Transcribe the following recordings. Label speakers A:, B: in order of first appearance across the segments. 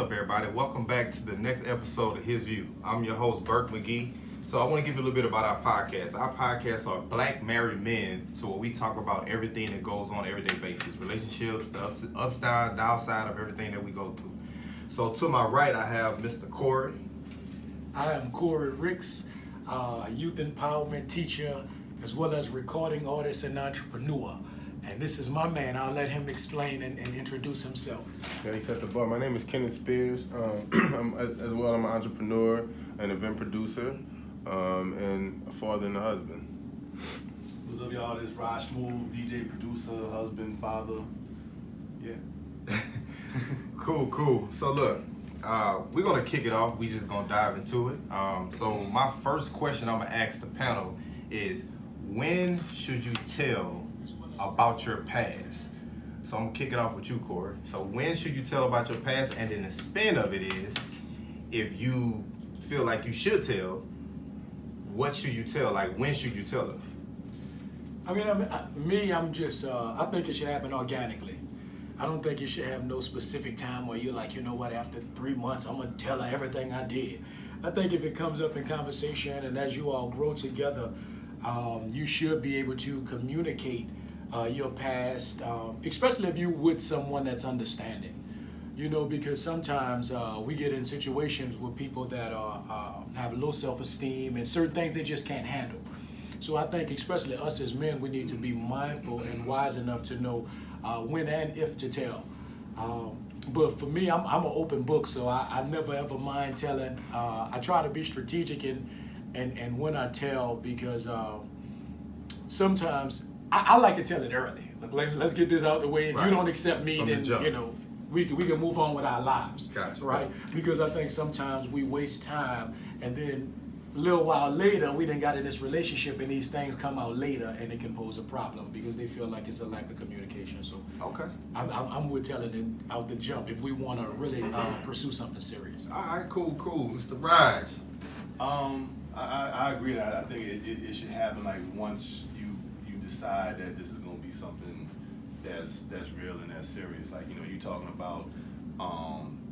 A: up, everybody? Welcome back to the next episode of His View. I'm your host, Burke McGee. So I want to give you a little bit about our podcast. Our podcasts are black married men, to where we talk about everything that goes on an everyday basis, relationships, the upside, downside of everything that we go through. So to my right, I have Mr. Corey.
B: I am Corey Ricks, a youth empowerment teacher, as well as recording artist and entrepreneur. And this is my man. I'll let him explain and introduce himself.
C: Yeah, he set the bar. My name is Kenneth Spears. I'm an entrepreneur, an event producer, and a father and a husband.
D: What's up, y'all? This Raj Smooth, DJ, producer, husband, father. Yeah.
A: Cool. So look, we're gonna kick it off. We just gonna dive into it. So my first question I'm gonna ask the panel is, when should you tell about your past? So I'm gonna kick it off with you, Corey. So when should you tell about your past? And then the spin of it is, if you feel like you should tell, what should you tell? Like, when should you tell it?
B: I think it should happen organically. I don't think you should have no specific time where you're like, you know what, after 3 months, I'm gonna tell her everything I did. I think if it comes up in conversation and as you all grow together, you should be able to communicate your past, especially if you're with someone that's understanding. You know, because sometimes we get in situations with people that have low self-esteem and certain things they just can't handle. So I think especially us as men, we need to be mindful and wise enough to know when and if to tell. But for me, I'm an open book, so I never ever mind telling. I try to be strategic and when I tell, because sometimes I like to tell it early. Like, let's get this out the way. If you don't accept me, then you know we can move on with our lives.
A: Gotcha.
B: Right? Because I think sometimes we waste time, and then a little while later we done got in this relationship, and these things come out later, and it can pose a problem because they feel like it's a lack of communication. So
A: Okay.
B: I'm with telling it out the jump if we want to really pursue something serious.
A: All right, cool. Mr. Raj.
D: I agree. I think it should happen like once you decide that this is going to be something that's real and that's serious. Like, you know, you talking about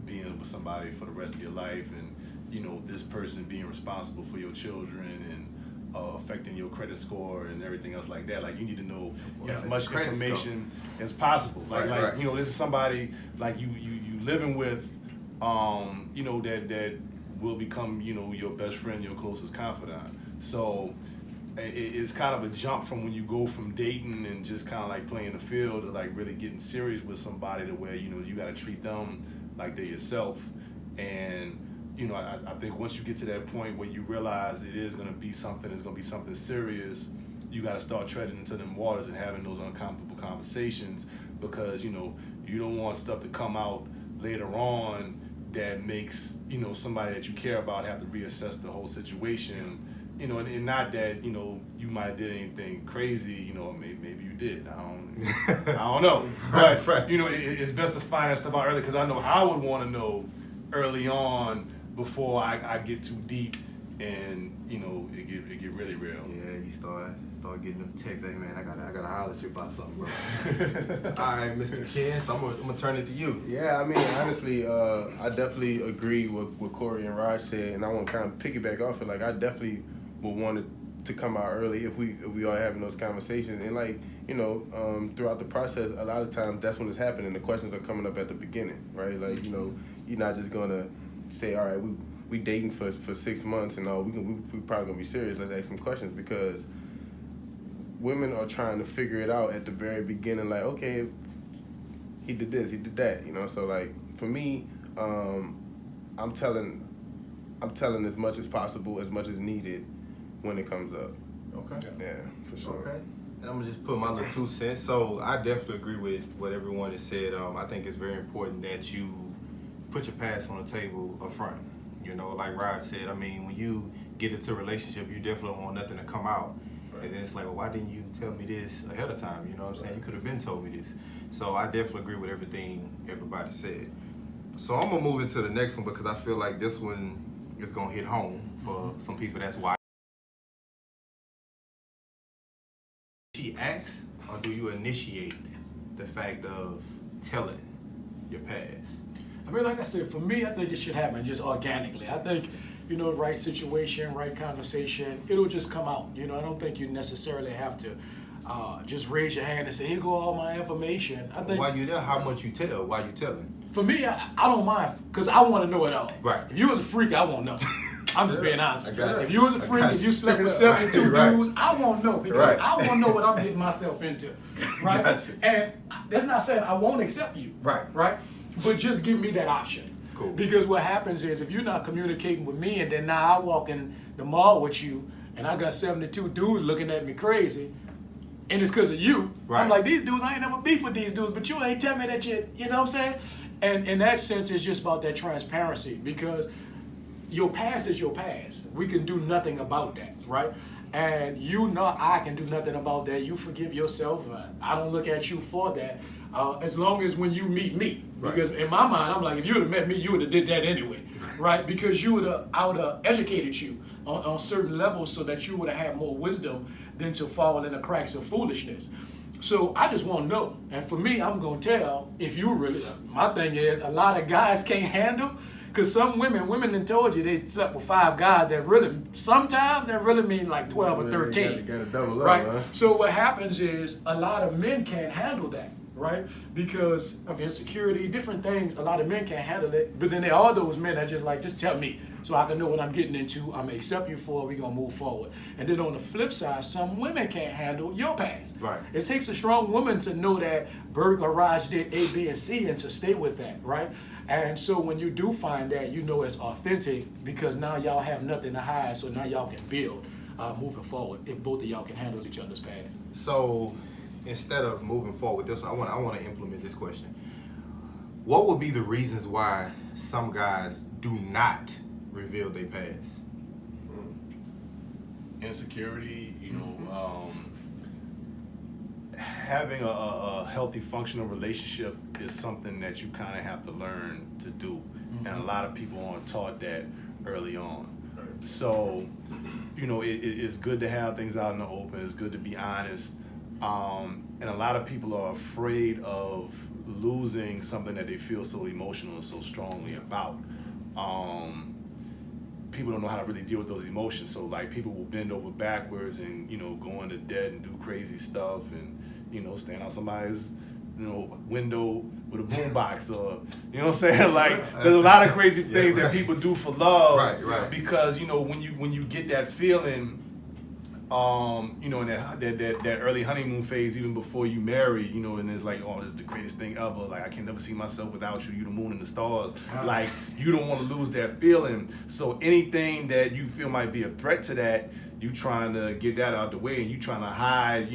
D: being with somebody for the rest of your life, and you know, this person being responsible for your children and affecting your credit score and everything else like that. Like, you need to know as much information as possible. Like you know, this is somebody like you living with, you know, that will become, you know, your best friend, your closest confidant. So it's kind of a jump from when you go from dating and just kind of like playing the field to like really getting serious with somebody, to where, you know, you got to treat them like they're yourself. And you know, I think once you get to that point where you realize it is going to be something, it's going to be something serious, you got to start treading into them waters and having those uncomfortable conversations, because, you know, you don't want stuff to come out later on that makes, you know, somebody that you care about have to reassess the whole situation. You know, and not that, you know, you might have did anything crazy, you know, maybe you did. I don't know. But, you know, it's best to find that stuff out early, because I know I would want to know early on before I get too deep and, you know, it get really real.
A: Yeah, you start getting them texts. Hey man, I gotta holler at you about something, bro. All right, Mr. Ken, so I'm gonna turn it to you.
C: Yeah, I mean, honestly, I definitely agree with what Corey and Raj said, and I want to kind of piggyback off it. Like, I definitely would want it to come out early if we are having those conversations. And like, you know, throughout the process, a lot of times that's when it's happening. The questions are coming up at the beginning, right? Like, you know, you're not just gonna say, all right, we dating for 6 months and we probably gonna be serious. Let's ask some questions, because women are trying to figure it out at the very beginning. Like, okay, he did this, he did that, you know. So like, for me, I'm telling as much as possible, as much as needed when it comes up.
A: Okay.
C: Yeah, for sure.
A: Okay. And I'm gonna just put my little 2 cents. So I definitely agree with what everyone has said. I think it's very important that you put your past on the table up front. You know, like Rod said, I mean, when you get into a relationship, you definitely don't want nothing to come out. Right. And then it's like, well, why didn't you tell me this ahead of time? You know what I'm saying? You could have been told me this. So I definitely agree with everything everybody said. So I'm gonna move into the next one, because I feel like this one is gonna hit home for some people. That's why. She asks, or do you initiate the fact of telling your past?
B: I mean, like I said, for me, I think it should happen just organically. I think, right situation, right conversation, it'll just come out. I don't think you necessarily have to just raise your hand and say, here go all my information. I think
A: While you there, how much you tell? Why you telling?
B: for me, I don't mind because I want to know it all.
A: Right.
B: If you was a freak, I won't know. I'm just being honest.
A: I got you.
B: If you was a
A: I
B: freak,
A: got
B: if
A: you.
B: you slept with 72
A: Right.
B: dudes, I won't know because
A: Right.
B: I want to know what I'm getting myself into. Right?
A: Got you.
B: And that's not saying I won't accept you.
A: Right.
B: Right? But just give me that option.
A: Cool.
B: Because what happens is if you're not communicating with me and then now I walk in the mall with you and I got 72 dudes looking at me crazy, and it's because of you.
A: Right.
B: I'm like, these dudes, I ain't never beef with these dudes, but you ain't tell me that you know what I'm saying? And in that sense, it's just about that transparency because your past is your past. We can do nothing about that, right? And I can do nothing about that. You forgive yourself. I don't look at you for that. As long as when you meet me.
A: Right.
B: Because in my mind, I'm like, if you would have met me, you would have did that anyway, right? Because I would have educated you on certain levels so that you would have had more wisdom than to fall in the cracks of foolishness. So I just want to know. And for me, I'm going to tell if you really, my thing is a lot of guys can't handle, because some women done told you they slept with 5 guys sometimes that really mean like 12 or 13.
C: Gotta double up,
B: Right?
C: huh?
B: So what happens is a lot of men can't handle that, right? Because of insecurity, different things, a lot of men can't handle it. But then there are those men that just tell me so I can know what I'm getting into. I'm gonna accept you for it, we're gonna move forward. And then on the flip side, some women can't handle your past.
A: Right.
B: It takes a strong woman to know that Berg or Raj did A, B, and C and to stay with that, right? And so when you do find that, you know it's authentic because now y'all have nothing to hide, so now y'all can build moving forward if both of y'all can handle each other's past.
A: So instead of moving forward with this one, I want to implement this question. What would be the reasons why some guys do not reveal their past?
D: Insecurity, having a healthy, functional relationship is something that you kind of have to learn to do. And a lot of people aren't taught that early on. So, it's good to have things out in the open. It's good to be honest. And a lot of people are afraid of losing something that they feel so emotional and so strongly about. People don't know how to really deal with those emotions. So like people will bend over backwards and, go into debt and do crazy stuff and, stand out somebody's, window with a boombox or, you know what I'm saying? Like there's a lot of crazy things that people do for love.
A: Right.
D: Because, when you get that feeling, in that early honeymoon phase, even before you marry, and it's like, oh, this is the greatest thing ever. Like, I can never see myself without you. You the moon and the stars. Like, you don't want to lose that feeling. So anything that you feel might be a threat to that, you trying to get that out the way, and you trying to hide,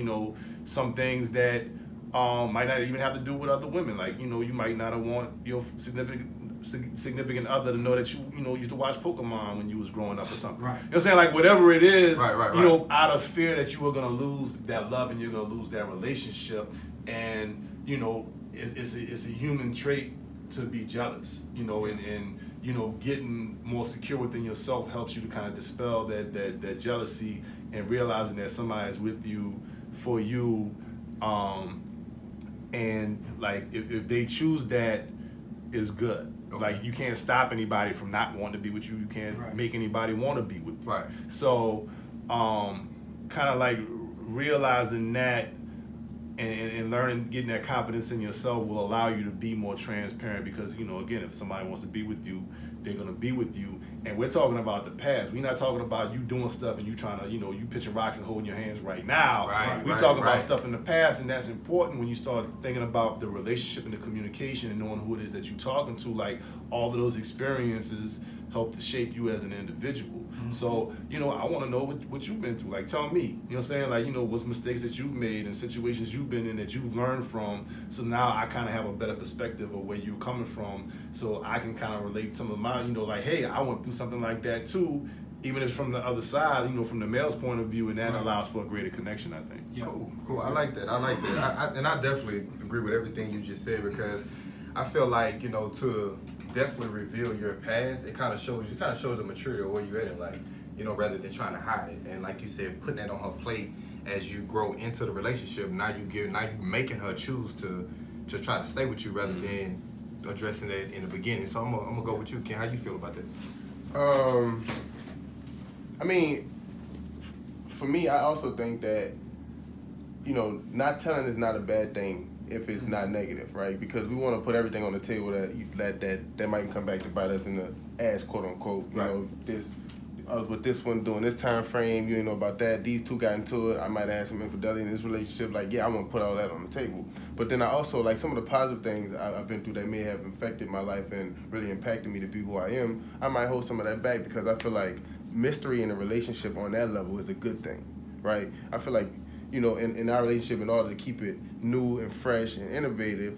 D: some things that might not even have to do with other women. Like, you might not have want your significant other to know that you used to watch Pokemon when you was growing up or something.
B: Right.
D: You know what I'm saying? Like whatever it is,
A: Right.
D: Out of fear that you were gonna lose that love and you're gonna lose that relationship. And it's a human trait to be jealous. And getting more secure within yourself helps you to kind of dispel that jealousy and realizing that somebody is with you for you. And like if they choose that, is good.
A: Okay.
D: Like you can't stop anybody from not wanting to be with you. You can't make anybody want to be with you.
A: Right.
D: So, kind of like realizing that and learning, getting that confidence in yourself will allow you to be more transparent because, again, if somebody wants to be with you, they're going to be with you. And we're talking about the past. We're not talking about you doing stuff and you trying to, you pitching rocks and holding your hands right now. We're talking about stuff in the past, and that's important when you start thinking about the relationship and the communication and knowing who it is that you're talking to. Like, all of those experiences help to shape you as an individual. Mm-hmm. So, I want to know what you've been through. Like, tell me, you know what I'm saying? Like, what's mistakes that you've made and situations you've been in that you've learned from. So now I kind of have a better perspective of where you're coming from. So I can kind of relate some of my, like, hey, I went through something like that too, even if it's from the other side, from the male's point of view, and that allows for a greater connection, I think.
B: Yeah.
A: Cool. I like that. And I definitely agree with everything you just said because I feel like, to definitely reveal your past, it kind of shows the maturity of where you're at in life, rather than trying to hide it. And like you said, putting that on her plate as you grow into the relationship, now you making her choose to try to stay with you rather than addressing that in the beginning. So I'm gonna go with you, Ken. How you feel about that?
C: I mean, for me, I also think that, not telling is not a bad thing if it's not negative, right? Because we want to put everything on the table that might come back to bite us in the ass, quote unquote.
A: Right.
C: I was with this one during this time frame. You didn't know about that. These two got into it. I might have had some infidelity in this relationship. Like, yeah, I want to put all that on the table. But then I also, like, some of the positive things I've been through that may have affected my life and really impacted me to be who I am. I might hold some of that back because I feel like mystery in a relationship on that level is a good thing, right? I feel like, in our relationship, in order to keep it new and fresh and innovative,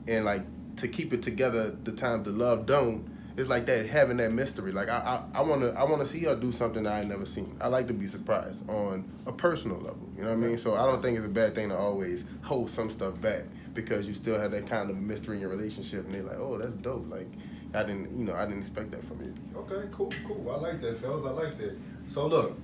C: and like to keep it together, the time the love don't, it's like that, having that mystery. Like I wanna see her do something that I ain't never seen. I like to be surprised on a personal level. You know what I mean? So I don't think it's a bad thing to always hold some stuff back because you still have that kind of mystery in your relationship, and they're like, oh, that's dope. Like I didn't expect that from you.
A: Okay, cool. I like that, fellas. I like that. So look,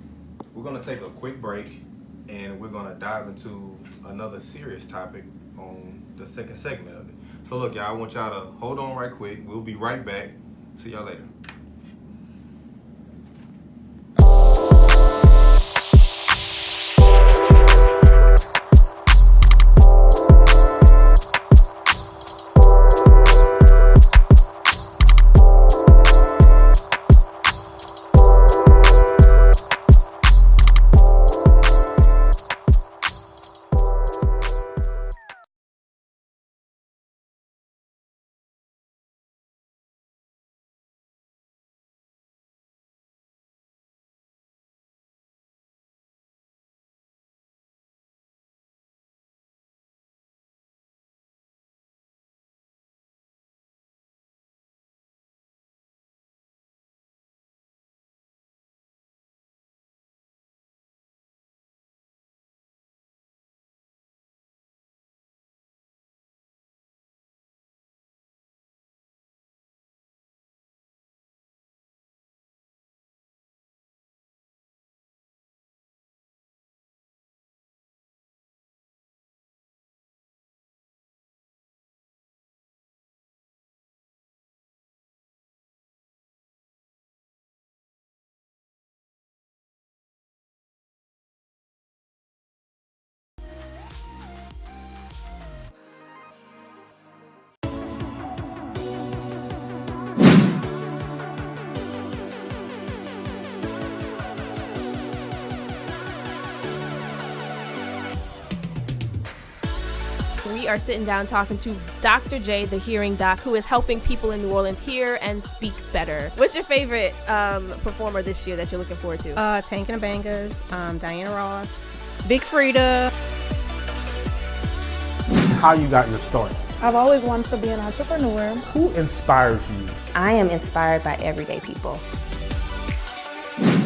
A: we're gonna take a quick break, and we're gonna dive into another serious topic on the second segment of it. So look, y'all, I want y'all to hold on right quick. We'll be right back. See y'all later.
E: We are sitting down talking to Dr. J, the hearing doc, who is helping people in New Orleans hear and speak better. What's your favorite performer this year that you're looking forward to?
F: Tank and the Bangers, Diana Ross, Big Frida.
G: How you got your start?
H: I've always wanted to be an entrepreneur.
G: Who inspires you?
F: I am inspired by everyday people.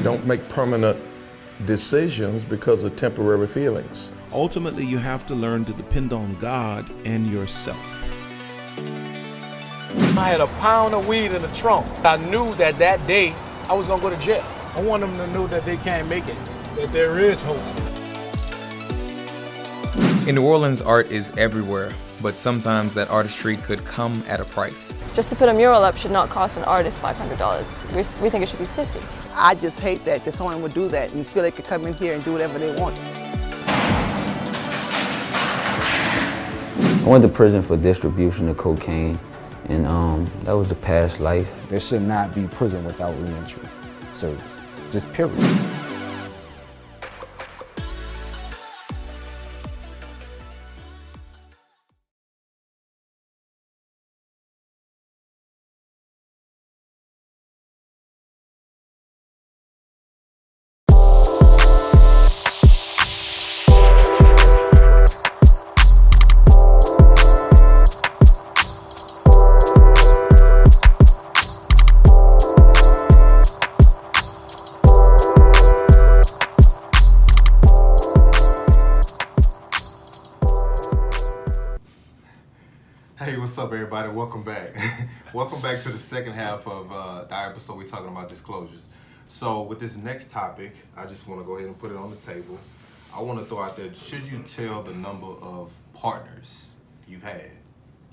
I: Don't make permanent decisions because of temporary feelings.
J: Ultimately, you have to learn to depend on God and yourself.
B: I had a pound of weed in the trunk. I knew that day I was gonna go to jail. I want them to know that they can't make it, that there is hope.
K: In New Orleans, art is everywhere, but sometimes that artistry could come at a price.
L: Just to put a mural up should not cost an artist $500. We think it should be $50.
M: I just hate that someone would do that and feel they could come in here and do whatever they want.
N: I went to prison for distribution of cocaine, and that was the past life.
G: There should not be prison without reentry service, just period.
A: Hey, what's up, everybody? Welcome back. Welcome back to the second half of the episode. We're talking about disclosures. So with this next topic, I just want to go ahead and put it on the table. I want to throw out there, should you tell the number of partners you've had?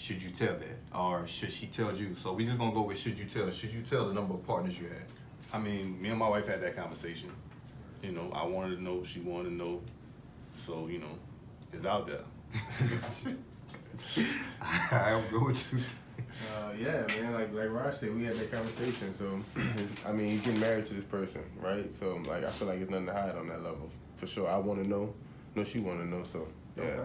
A: should you tell that? Or should she tell you? So we just gonna go with should you tell? Should you tell the number of partners you had?
D: I mean, me and my wife had that conversation. You know, I wanted to know, she wanted to know. So, you know, it's out there.
A: I'll go with you.
C: Yeah, man, like Raj said, we had that conversation. So, I mean, you're getting married to this person, right? So, like, I feel like there's nothing to hide on that level. For sure, I want to know. No, she want to know, so, yeah.
A: Okay.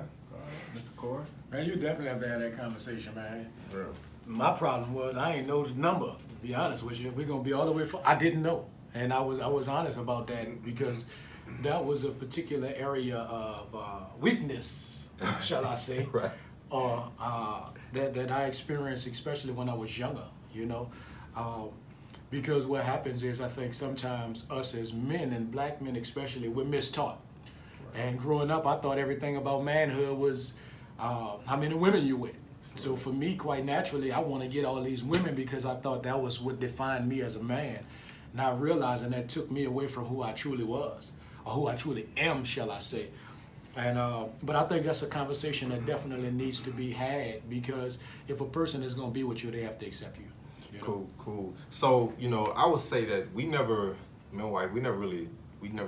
A: Mr. Corey?
B: Man, you definitely have to have that conversation, man.
C: Real.
B: My problem was I ain't know the number, to be honest with you. We're going to be all the way for, I didn't know. And I was honest about that because that was a particular area of weakness, shall I say.
A: Right.
B: Or that I experienced, especially when I was younger, you know. Because what happens is I think sometimes us as men, and black men especially, we're mistaught. And growing up, I thought everything about manhood was how many women you with. So for me, quite naturally, I want to get all these women because I thought that was what defined me as a man. Not realizing that took me away from who I truly was, or who I truly am, shall I say. And but I think that's a conversation that definitely needs to be had because if a person is going to be with you, they have to accept you. You know?
A: Cool. So, you know, I would say that we never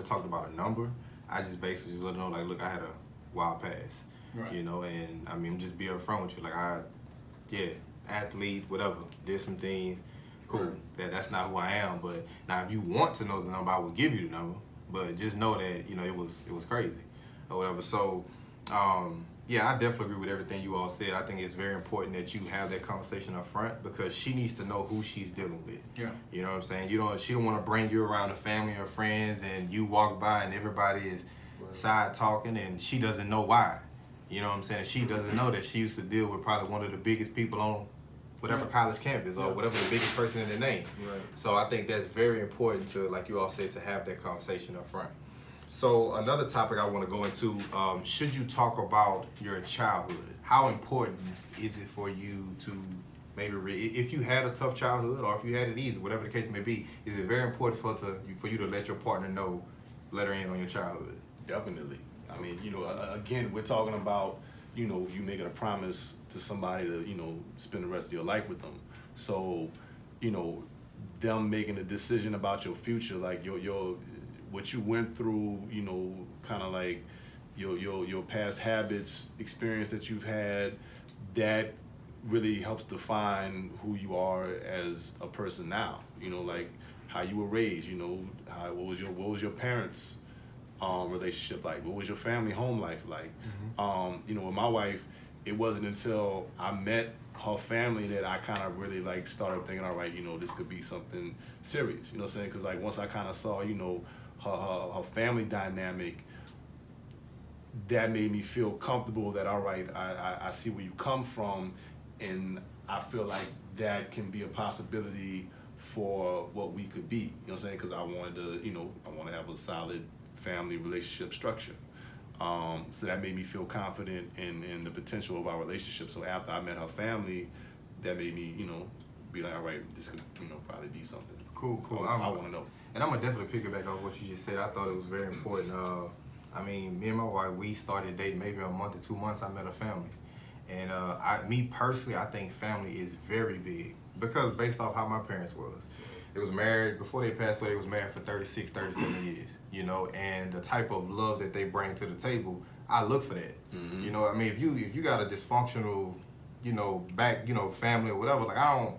A: talked about a number. I just basically just let them know, like, look, I had a wild past,
B: Right.
A: you know, and I mean, just be upfront with you, like, athlete, whatever, did some things, cool. That's not who I am, but now if you want to know the number, I will give you the number, but just know that, you know, it was crazy or whatever. So, I definitely agree with everything you all said. I think it's very important that you have that conversation up front because she needs to know who she's dealing with.
B: Yeah.
A: You know what I'm saying? She don't want to bring you around the family or friends and you walk by and everybody is side talking and she doesn't know why. You know what I'm saying? She doesn't know that she used to deal with probably one of the biggest people on whatever college campus or whatever the biggest person in the name.
C: Right.
A: So I think that's very important to, like you all said, to have that conversation up front. So another topic I want to go into, should you talk about your childhood? How important is it for you to maybe, if you had a tough childhood or if you had it easy, whatever the case may be, is it very important for you to let your partner know, let her in on your childhood?
D: Definitely. I mean, you know, again, we're talking about, you know, you making a promise to somebody to, you know, spend the rest of your life with them. So, you know, them making a decision about your future, like your what you went through, you know, kind of like your past habits, experience that you've had, that really helps define who you are as a person now. You know, like how you were raised. You know, what was your parents' relationship like? What was your family home life like? Mm-hmm. You know, with my wife, it wasn't until I met her family that I kind of really like started thinking, all right, you know, this could be something serious. You know what I'm saying? Because like once I kind of saw, you know, her family dynamic, that made me feel comfortable that, all right, I see where you come from, and I feel like that can be a possibility for what we could be. You know what I'm saying? Because I wanted to, you know, I want to have a solid family relationship structure. So that made me feel confident in the potential of our relationship. So after I met her family, that made me, you know, be like, all right, this could, you know, probably be something.
A: Cool.
D: So I want to know.
A: And I'm gonna definitely piggyback off what you just said. I thought it was very important. I mean, me and my wife, we started dating maybe a month or 2 months. I met her family, and me personally, I think family is very big because based off how my parents was. They was married, before they passed away, they was married for 36, 37 years, you know, and the type of love that they bring to the table, I look for that. Mm-hmm. You know, I mean, if you got a dysfunctional, you know, family or whatever, like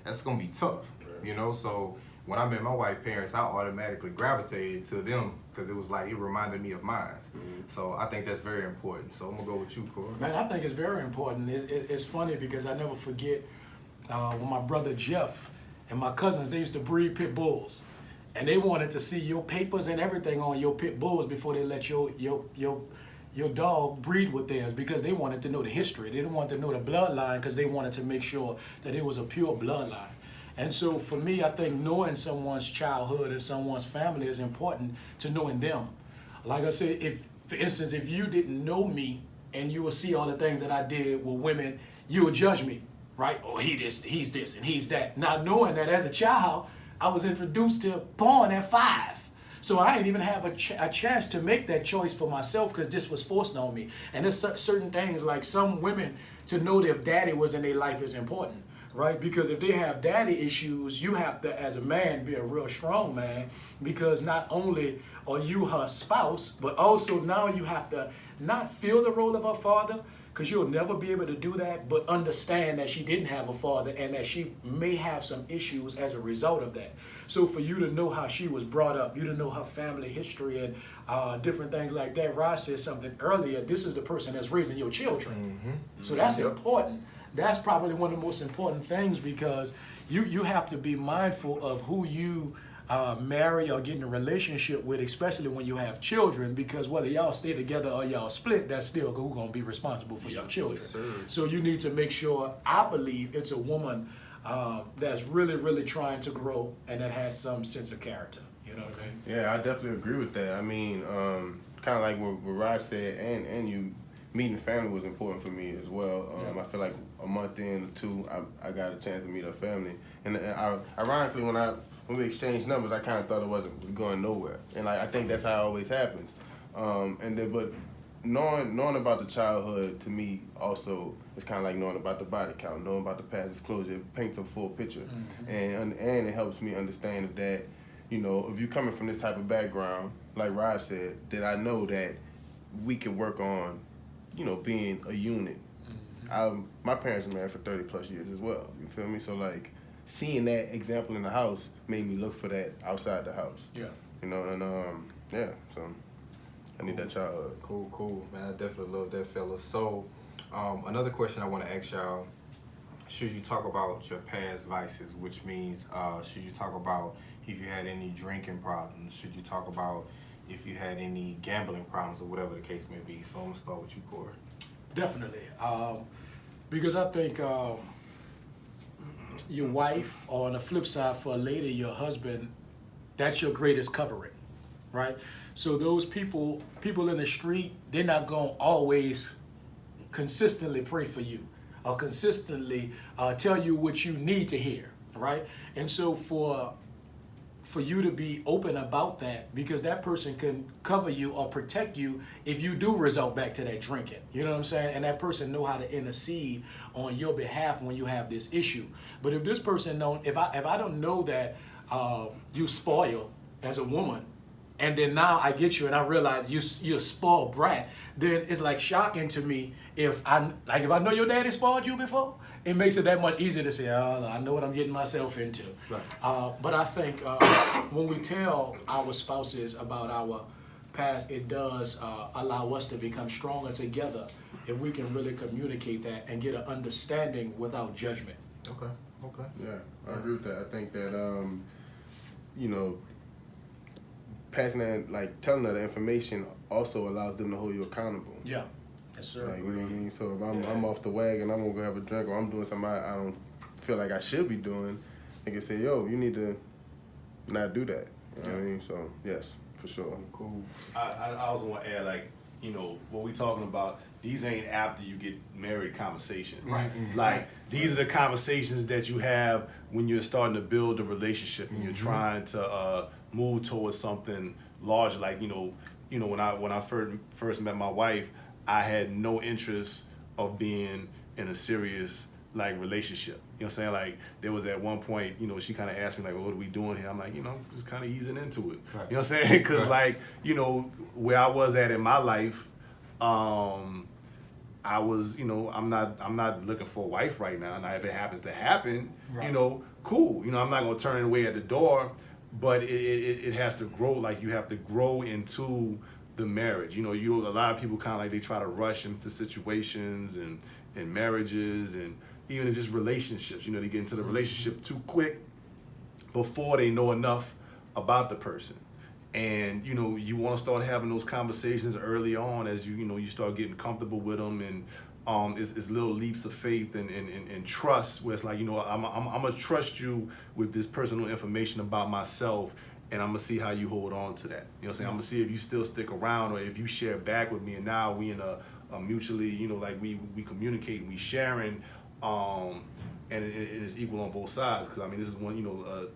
A: that's gonna be tough, you know. So when I met my wife's parents, I automatically gravitated to them because it was like, it reminded me of mine. Mm-hmm. So I think that's very important. So I'm gonna go with you, Corey.
B: Man, I think it's very important. It's funny because I never forget when my brother Jeff and my cousins, they used to breed pit bulls. And they wanted to see your papers and everything on your pit bulls before they let your dog breed with theirs because they wanted to know the history. They didn't want to know the bloodline because they wanted to make sure that it was a pure bloodline. And so for me, I think knowing someone's childhood and someone's family is important to knowing them. Like I said, for instance, if you didn't know me and you would see all the things that I did with women, you would judge me. Right? Oh, he's this, and he's that. Not knowing that as a child, I was introduced to porn at 5. So I didn't even have a chance to make that choice for myself because this was forced on me. And there's certain things like some women to know that if daddy was in their life is important, right? Because if they have daddy issues, you have to, as a man, be a real strong man because not only are you her spouse, but also now you have to not feel the role of her father, because you'll never be able to do that, but understand that she didn't have a father and that she may have some issues as a result of that. So for you to know how she was brought up, you to know her family history and different things like that. Rod said something earlier, this is the person that's raising your children. So that's important. That's probably one of the most important things because you have to be mindful of who you marry or get in a relationship with, especially when you have children, because whether y'all stay together or y'all split, that's still who's gonna be responsible for your children. So you need to make sure, I believe it's a woman that's really, really trying to grow and that has some sense of character. You know what I mean?
C: Yeah, I definitely agree with that. I mean, kind of like what Rod said, and you, meeting family was important for me as well. I feel like a month in or two, I got a chance to meet her family. And ironically, when we exchanged numbers, I kind of thought it wasn't going nowhere. And I think that's how it always happens. But knowing about the childhood, to me, also, is kind of like knowing about the body count, knowing about the past disclosure. It paints a full picture. And it helps me understand that, you know, if you're coming from this type of background, like Rod said, that I know that we can work on, you know, being a unit. My parents were married for 30 plus years as well. You feel me? So like seeing that example in the house made me look for that outside the house.
B: Yeah.
C: You know, and yeah, so I need that childhood.
A: Cool, man. I definitely love that, fella. So another question I want to ask y'all, should you talk about your past vices, which means should you talk about if you had any drinking problems? Should you talk about if you had any gambling problems or whatever the case may be? So I'm gonna start with you, Corey.
B: Definitely, because I think your wife, or on the flip side for a lady, your husband, that's your greatest covering, right? So those people in the street, they're not gonna always consistently pray for you or consistently tell you what you need to hear, right? And so for you to be open about that, because that person can cover you or protect you if you do result back to that drinking. You know what I'm saying? And that person know how to intercede on your behalf when you have this issue. But if this person don't, if I don't know that you spoil as a woman, and then now I get you and I realize you're a spoiled brat, then it's like shocking to me if I know your daddy spoiled you before. It makes it that much easier to say, oh, I know what I'm getting myself into. Right. But I think when we tell our spouses about our past, it does allow us to become stronger together if we can really communicate that and get an understanding without judgment.
A: Okay.
C: Yeah, I agree with that. I think that, you know, passing that, like telling her the information also allows them to hold you accountable.
B: Yeah. Yes, sir.
C: Like, you know what I mean? So if I'm off the wagon, I'm gonna go have a drink, or I'm doing something I don't feel like I should be doing, they can say, yo, you need to not do that. You know what I mean? So yes, for sure.
A: Cool.
D: I also want to add, like, you know, what we talking about, these ain't after you get married conversations.
A: Right.
D: Like, these are the conversations that you have when you're starting to build a relationship and you're trying to move towards something larger. Like, you know, when I first met my wife, I had no interest of being in a serious like relationship. You know what I'm saying? Like, there was at one point, you know, she kind of asked me like, well, what are we doing here? I'm like, you know, just kind of easing into it. Right. You know what I'm saying? Because like, you know, where I was at in my life, I was, you know, I'm not looking for a wife right now. Now, if it happens to happen, you know, cool. You know, I'm not gonna turn it away at the door, but it has to grow. Like, you have to grow into the marriage. You know, a lot of people kind of like, they try to rush into situations and marriages and even in just relationships. You know, they get into the relationship too quick before they know enough about the person. And, you know, you want to start having those conversations early on as you start getting comfortable with them, and it's little leaps of faith and trust, where it's like, you know, I'm gonna trust you with this personal information about myself, and I'm gonna see how you hold on to that. You know what I'm saying? I'm gonna see if you still stick around, or if you share back with me, and now we in a mutually, you know, like we communicate, we sharing, and it is equal on both sides. Because I mean, this is one,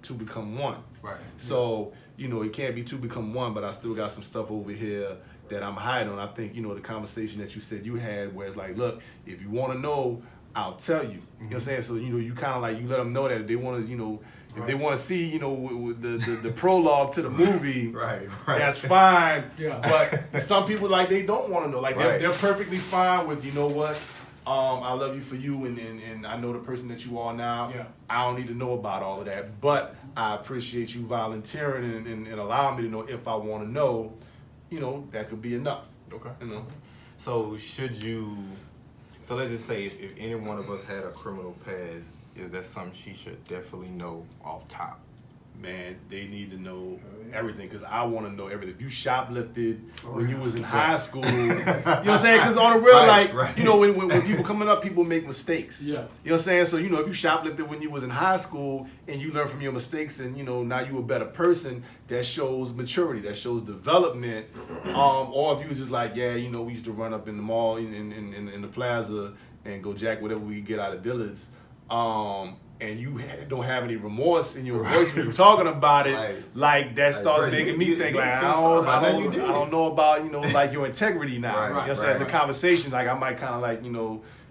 D: two become one.
A: Right.
D: So it can't be two become one, but I still got some stuff over here that I'm hiding on. I think the conversation that you said you had, where it's like, look, if you want to know, I'll tell you. You know what I'm saying? So you kind of like you let them know that if they want to, if they want to see, the prologue to the movie,
A: right.
D: That's fine.
B: Yeah.
D: But some people they don't want to know. Like
A: right.
D: they're perfectly fine with what. I love you for you, and I know the person that you are now.
B: Yeah.
D: I don't need to know about all of that, but I appreciate you volunteering and allowing me to know if I want to know. That could be enough.
A: Okay. So so let's just say if any one of us had a criminal past, is that something she should definitely know off top?
D: Man, they need to know everything, because I want to know everything. If you shoplifted when you was in high school, you know what I'm saying? Because on the real,
A: right.
D: When people coming up, people make mistakes.
B: Yeah.
D: You know what I'm saying? So, if you shoplifted when you was in high school and you learn from your mistakes and, now you a better person, that shows maturity, that shows development. Or if you was just like, we used to run up in the mall, in the plaza and go jack whatever we get out of Dillard's. And you don't have any remorse in your voice when you're talking about it, that starts making me think I don't know about your integrity now.
A: Right,
D: You know what I'm saying? As a conversation, I might kind of I'm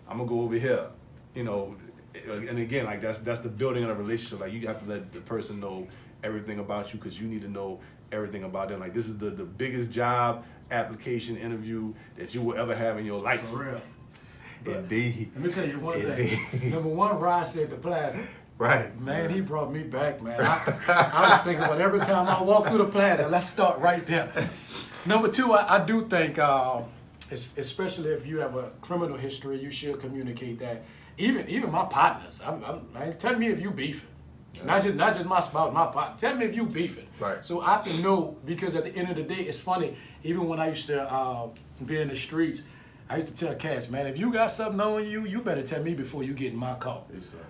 D: gonna go over here, and again that's the building of a relationship. You have to let the person know everything about you, because you need to know everything about them. This is the biggest job application interview that you will ever have in your life.
B: For real.
A: Indeed.
B: Let me tell you one thing. Number one, Rod said the plaza.
A: Right.
B: Man, he brought me back, man. I was thinking about every time I walk through the plaza, let's start right there. Number two, I do think, especially if you have a criminal history, you should communicate that. Even my partners, man, tell me if you beefing. Yeah. Not just my spouse, my partner. Tell me if you beefing.
A: Right.
B: So I can know, because at the end of the day, it's funny. Even when I used to be in the streets, I used to tell cats, man, if you got something on you, you better tell me before you get in my car,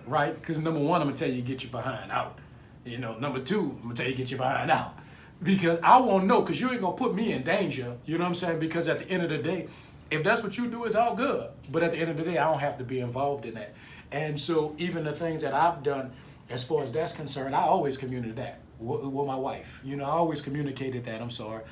B: right? Because number one, I'm gonna tell you get your behind out. Number two, I'm gonna tell you get your behind out, because I won't know, because you ain't gonna put me in danger. You know what I'm saying? Because at the end of the day, if that's what you do, it's all good. But at the end of the day, I don't have to be involved in that. And so even the things that I've done, as far as that's concerned, I always communicated that with my wife. I always communicated that. I'm sorry,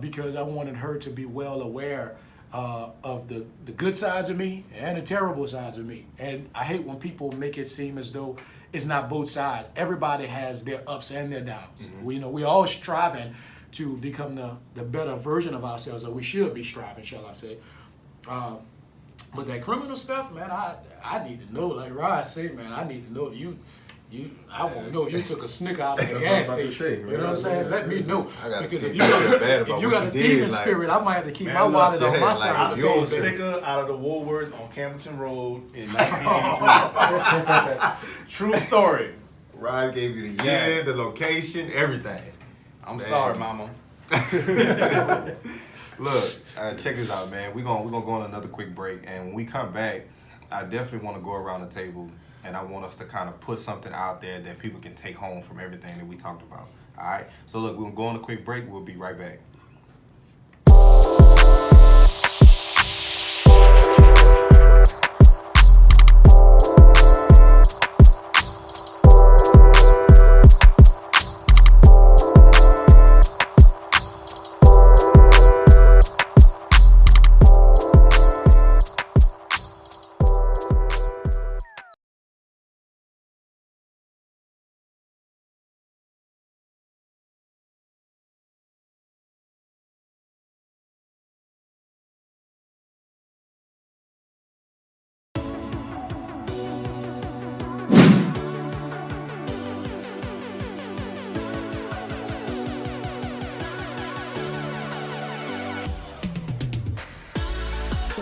B: because I wanted her to be well aware of the good sides of me and the terrible sides of me. And I hate when people make it seem as though it's not both sides. Everybody has their ups and their downs. Mm-hmm. We all striving to become the better version of ourselves, or we should be striving, shall I say. But that criminal stuff, man, I need to know. Like Rod said, man, I need to know if I want to know if you took a Snicker out of the gas station. You know what I'm saying? Let me know. Because if you got a thieving spirit, I might have to keep my wallet on my side.
D: I stole a Snicker out of the Woolworth on Campbellton Road in 1983. True story.
A: Ryan gave you the year, the location, everything.
D: I'm sorry, Mama.
A: Look, check this out, man. We're gonna go on another quick break, and when we come back, I definitely want to go around the table. And I want us to kind of put something out there that people can take home from everything that we talked about. All right? So, look, we're going to go on a quick break. We'll be right back.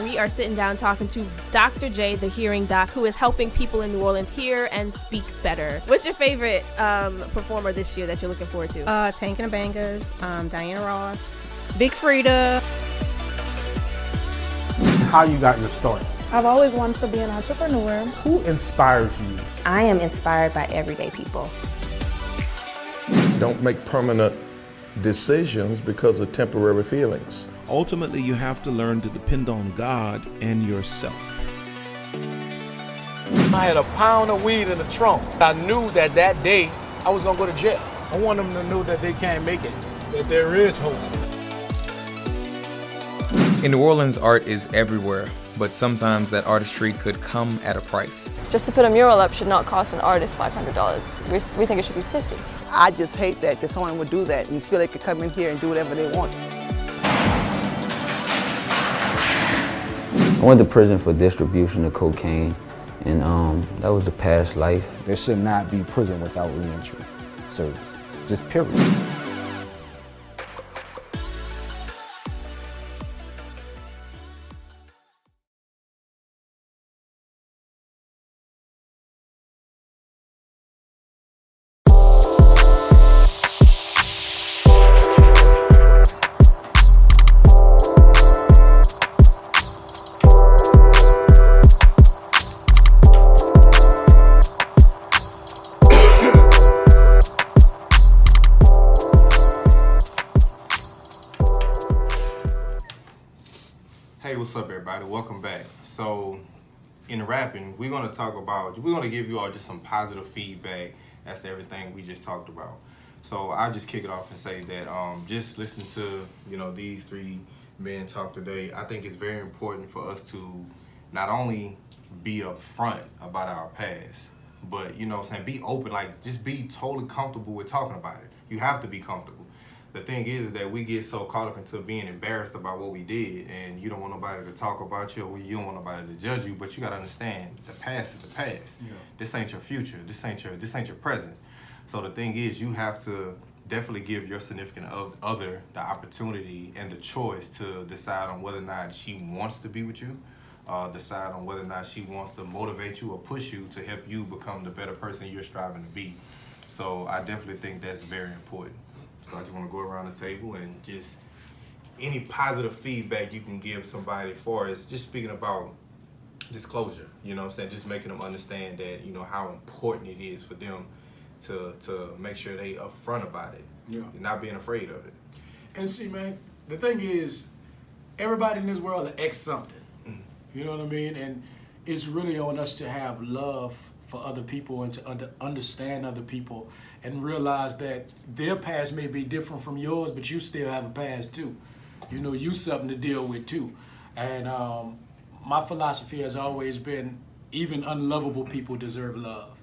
E: We are sitting down talking to Dr. J, the hearing doc, who is helping people in New Orleans hear and speak better. What's your favorite performer this year that you're looking forward to?
F: Tank and the Bangers, Diana Ross, Big Frida.
O: How you got your start?
H: I've always wanted to be an entrepreneur.
O: Who inspires you?
F: I am inspired by everyday people.
I: Don't make permanent decisions because of temporary feelings.
J: Ultimately, you have to learn to depend on God and yourself.
B: I had a pound of weed in the trunk. I knew that that day I was gonna go to jail. I want them to know that they can't make it, that there is hope.
K: In New Orleans, art is everywhere, but sometimes that artistry could come at a price.
L: Just to put a mural up should not cost an artist $500. We think it should be $50.
M: I just hate that someone would do that and feel they could come in here and do whatever they want.
N: I went to prison for distribution of cocaine, and that was the past life.
G: There should not be prison without reentry service, just period.
A: Hey, what's up, everybody? Welcome back. So, in rapping, we're going to give you all just some positive feedback as to everything we just talked about. So, I'll just kick it off and say that just listening to, these three men talk today, I think it's very important for us to not only be upfront about our past, but, be open, just be totally comfortable with talking about it. You have to be comfortable. The thing is that we get so caught up into being embarrassed about what we did, and you don't want nobody to talk about you, or you don't want nobody to judge you, but you gotta understand the past is the past. Yeah. This ain't your future. This ain't your present. So the thing is, you have to definitely give your significant other the opportunity and the choice to decide on whether or not she wants to be with you, decide on whether or not she wants to motivate you or push you to help you become the better person you're striving to be. So I definitely think that's very important. So I just want to go around the table and just any positive feedback you can give somebody as far as just speaking about disclosure, just making them understand that, how important it is for them to make sure they upfront about it, and not being afraid of it.
B: And see, man, the thing is, everybody in this world is ex something, you know what I mean? And it's really on us to have love for other people and to understand other people and realize that their past may be different from yours, but you still have a past too. You something to deal with too. And my philosophy has always been, even unlovable people deserve love.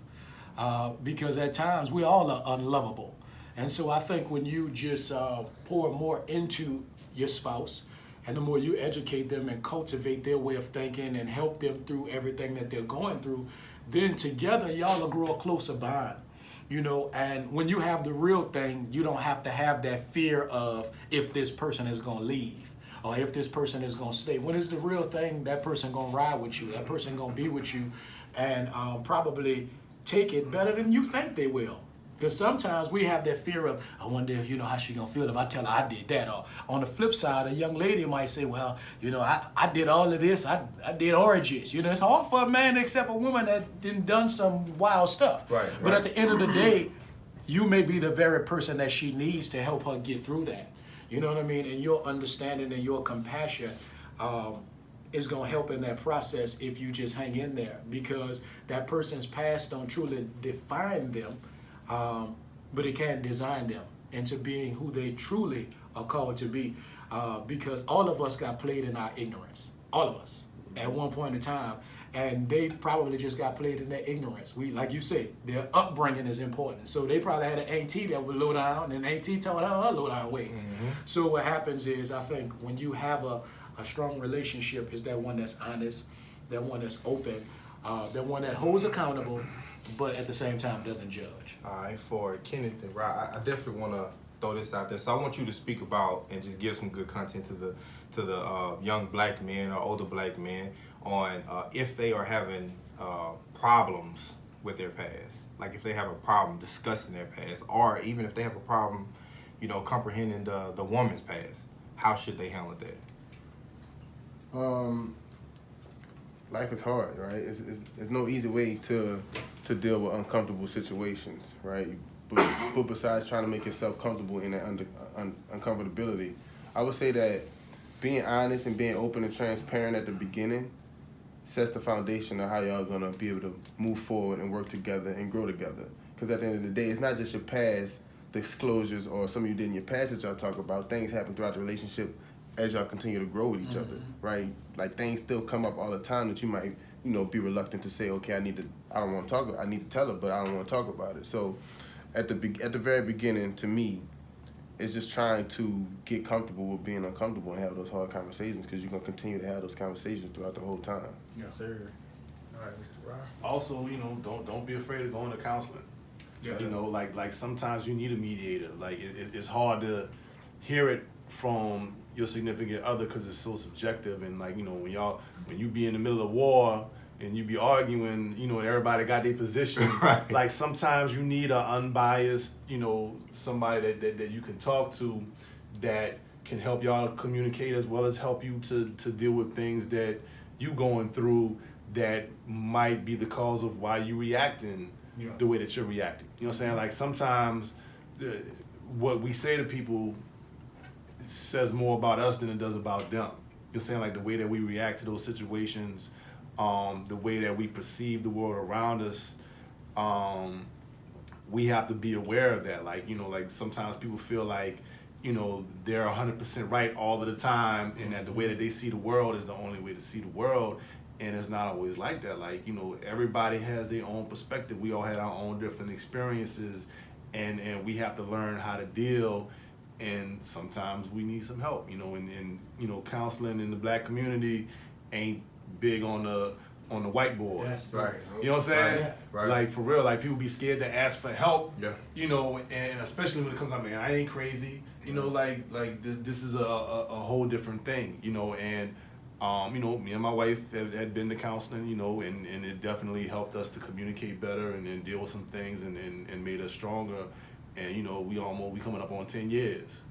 B: Because at times we all are unlovable. And so I think when you just pour more into your spouse, and the more you educate them and cultivate their way of thinking and help them through everything that they're going through, then together y'all will grow a closer bond. And when you have the real thing, you don't have to have that fear of if this person is gonna leave or if this person is gonna stay. When it's the real thing, that person gonna ride with you, that person gonna be with you, and probably take it better than you think they will. Because sometimes we have that fear of, I wonder, how she gonna feel if I tell her I did that. Or on the flip side, a young lady might say, well, I did all of this, I did orgies. It's hard for a man to accept a woman that done some wild stuff.
A: Right.
B: But at the end of the day, you may be the very person that she needs to help her get through that. You know what I mean? And your understanding and your compassion is gonna help in that process if you just hang in there. Because that person's past don't truly define them, but it can design them into being who they truly are called to be. Because all of us got played in our ignorance. All of us, at one point in time. And they probably just got played in their ignorance. Like you say, their upbringing is important. So they probably had an auntie that would low down, and auntie taught her low down ways. Mm-hmm. So what happens is, I think when you have a strong relationship, is that one that's honest, that one that's open, that one that holds accountable, but at the same time doesn't judge.
A: All right, for Kenneth and Rod, I definitely want to throw this out there. So I want you to speak about and just give some good content to the young black men or older black men on if they are having problems with their past. Like if they have a problem discussing their past, or even if they have a problem, comprehending the woman's past, how should they handle that?
C: Life is hard, right? It's no easy way to deal with uncomfortable situations, right? But besides trying to make yourself comfortable in that uncomfortability, I would say that being honest and being open and transparent at the beginning sets the foundation of how y'all gonna be able to move forward and work together and grow together. Because at the end of the day, it's not just your past disclosures or something you did in your past that y'all talk about. Things happen throughout the relationship as y'all continue to grow with each other, right? Like things still come up all the time that you might, be reluctant to say, okay, I need to tell her, but I don't want to talk about it. So at the very beginning, to me, it's just trying to get comfortable with being uncomfortable and have those hard conversations, because you're going to continue to have those conversations throughout the whole time.
B: Yes, sir. All right, Mr. Ryan.
D: Also, don't be afraid of going to counseling.
B: Yeah.
D: Like sometimes you need a mediator. Like it's hard to hear it from your significant other because it's so subjective, and like when you be in the middle of war and you be arguing, and everybody got their position.
A: Right.
D: Like sometimes you need an unbiased, somebody that you can talk to that can help y'all communicate as well as help you to deal with things that you going through that might be the cause of why you reacting the way that you're reacting. You know what I'm saying? Like sometimes what we say to people says more about us than it does about them. You know what I'm saying? Like the way that we react to those situations, the way that we perceive the world around us, we have to be aware of that. Like, like sometimes people feel like, they're 100% right all of the time, and that the way that they see the world is the only way to see the world. And it's not always like that. Like, everybody has their own perspective. We all had our own different experiences, and we have to learn how to deal. And sometimes we need some help, and counseling in the Black community ain't big on the whiteboard.
B: That's
A: right.
D: You know what I'm saying?
A: Right.
D: Like for real, like people be scared to ask for help.
A: Yeah.
D: And especially when it comes out, man, I ain't crazy. Like this is a whole different thing. And me and my wife had been to counseling, and it definitely helped us to communicate better and deal with some things and made us stronger. And we coming up on 10 years.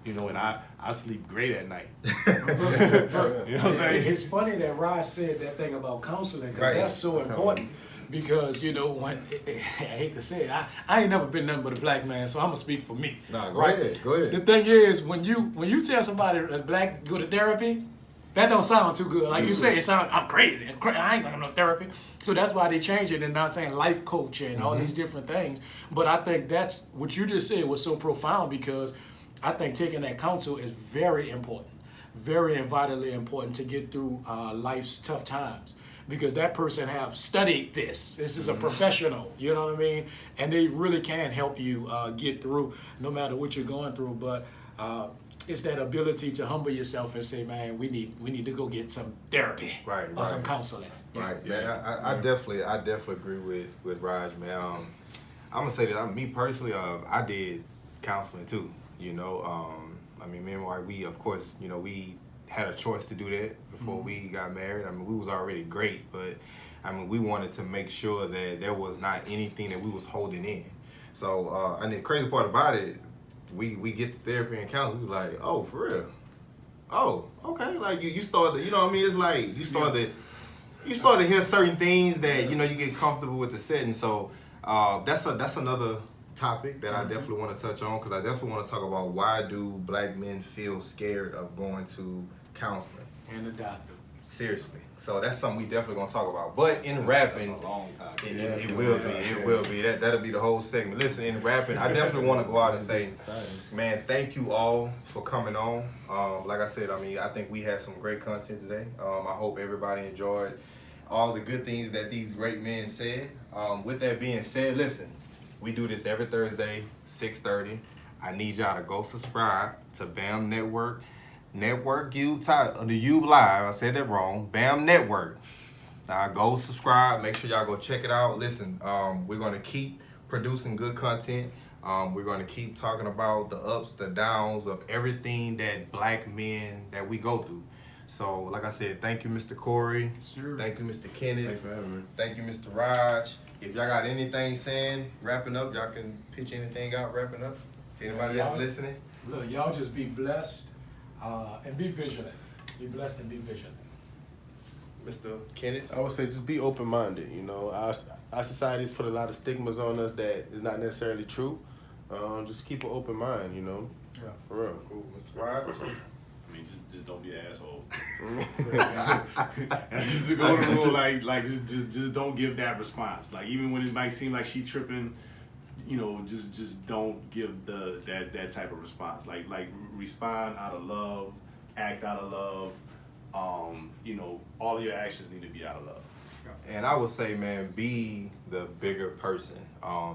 D: And I sleep great at night. You know what I'm saying?
B: It's funny that Raj said that thing about counseling, because that's so important. Because when I hate to say it, I ain't never been nothing but a Black man, so I'm gonna speak for me.
A: Nah, go ahead.
B: The thing is, when you tell somebody that's Black go to therapy, that don't sound too good. Like you say, it sounds I'm crazy. I ain't going to no therapy. So that's why they changed it and not saying life coach and all these different things. But I think that's what you just said was so profound, because I think taking that counsel is very important, very and vitally important to get through life's tough times. Because that person have studied this. This is a professional, you know what I mean? And they really can help you get through no matter what you're going through. But it's that ability to humble yourself and say, man, we need to go get some therapy or some counseling.
A: Right, man. I definitely agree with Raj, man. I'm gonna say that me personally, I did counseling too. Me and my wife, we of course, we had a choice to do that before we got married. We was already great, but we wanted to make sure that there was not anything that we was holding in. So, and the crazy part about it, we get to therapy and counseling, we was like, oh, for real? Oh, okay. Like you started, it's like you started to hear certain things that, you get comfortable with the setting. So that's another topic that I definitely want to touch on, because I definitely want to talk about why do Black men feel scared of going to counseling
B: And the doctor.
A: Seriously. So that's something we definitely gonna talk about. But in rapping, it will be. That'll be the whole segment. Listen, in rapping, I definitely want to go out and say, man, thank you all for coming on. Like I said, I think we had some great content today. I hope everybody enjoyed all the good things that these great men said. With that being said, listen, we do this every Thursday, 6:30. I need y'all to go subscribe to BAMM Network. The U Live, I said that wrong. BAMM Network. Now go subscribe. Make sure y'all go check it out. Listen, we're gonna keep producing good content. We're gonna keep talking about the ups, the downs of everything that Black men that we go through. So, like I said, thank you, Mr. Corey.
B: Sure.
A: Thank you, Mr. Kenneth.
C: Thanks for having me.
A: Thank you, Mr. Raj. If y'all got anything saying, wrapping up, y'all can pitch anything out, wrapping up. To anybody that's listening.
B: Look, y'all just be blessed. And be vigilant. Be blessed and be vigilant.
A: Mr. Kenneth?
C: I would say just be open-minded. Our society's put a lot of stigmas on us that is not necessarily true. Just keep an open mind,
B: Yeah.
C: For real.
A: Cool. Mr. Raj?
D: I mean, just don't be an asshole. That's just the golden rule. Like just don't give that response. Like even when it might seem like she tripping, you know, just don't give that type of response. Like respond out of love, act out of love. You know, all of your actions need to be out of love.
A: And I would say, man, be the bigger person.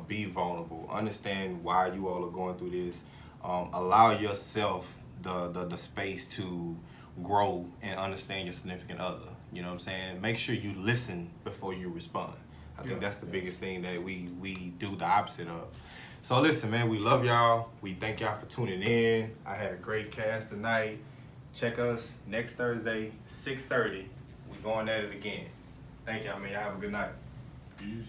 A: Be vulnerable. Understand why you all are going through this. Allow yourself the space to grow and understand your significant other. You know what I'm saying? Make sure you listen before you respond. I think that's the biggest thing that we do the opposite of. So listen, man, we love y'all. We thank y'all for tuning in. I had a great cast tonight. Check us next Thursday, 6:30. We going at it again. Thank y'all, man. Y'all have a good night.
D: Peace.